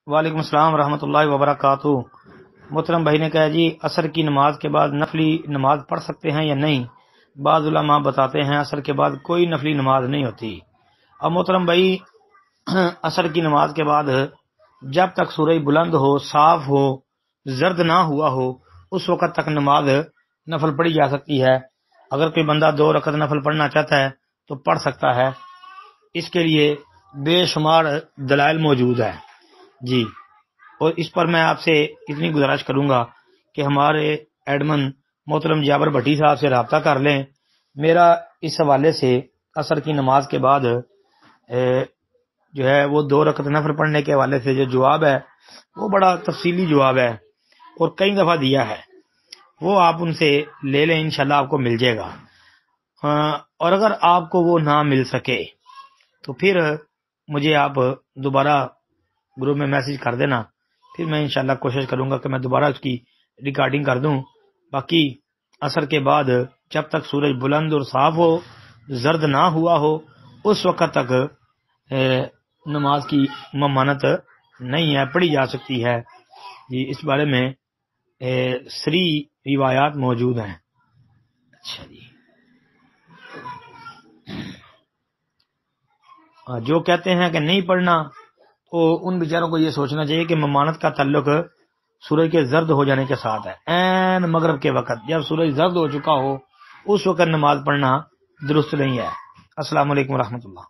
وعلیکم السلام ورحمۃ اللہ وبرکاتہ۔ محترم بھائی نے کہا جی عصر کی نماز کے بعد نفلی نماز پڑھ سکتے ہیں یا نہیں؟ بعض علماء بتاتے ہیں عصر کے بعد کوئی نفلی نماز نہیں ہوتی۔ اب محترم بھائی عصر کی نماز کے بعد جب تک سورج بلند ہو، صاف ہو، زرد نہ ہوا ہو، اس وقت تک نماز نفل پڑھی جا سکتی ہے۔ اگر کوئی بندہ 2 رکعت نفل پڑھنا چاہتا ہے تو پڑھ سکتا ہے، اس کے لیے بے شمار دلائل موجود ہیں جی۔ اور اس پر میں آپ سے اتنی گزارش کروں گا کہ ہمارے ایڈمن محترم جابر بھٹی صاحب سے رابطہ کر لیں۔ میرا اس حوالے سے عصر کی نماز کے بعد جو ہے وہ 2 رکعت نفل پڑھنے کے حوالے سے جو جواب ہے وہ بڑا تفصیلی جواب ہے اور کئی دفعہ دیا ہے، وہ آپ ان سے لے لیں، انشاءاللہ آپ کو مل جائے گا۔ اور اگر آپ کو وہ نہ مل سکے تو پھر مجھے آپ دوبارہ گروپ میں میسج کر دینا، پھر میں انشاءاللہ کوشش کروں گا کہ میں دوبارہ اس کی ریکارڈنگ کر دوں۔ باقی عصر کے بعد جب تک سورج بلند اور صاف ہو، زرد نہ ہوا ہو، اس وقت تک نماز کی ممانعت نہیں ہے، پڑھی جا سکتی ہے جی۔ اس بارے میں سری روایات موجود ہیں۔ اچھا جی، جو کہتے ہیں کہ نہیں پڑھنا تو ان بیچاروں کو یہ سوچنا چاہیے کہ ممانعت کا تعلق سورج کے زرد ہو جانے کے ساتھ ہے۔ عین مغرب کے وقت جب سورج زرد ہو چکا ہو اس وقت نماز پڑھنا درست نہیں ہے۔ السلام علیکم ورحمۃ اللہ۔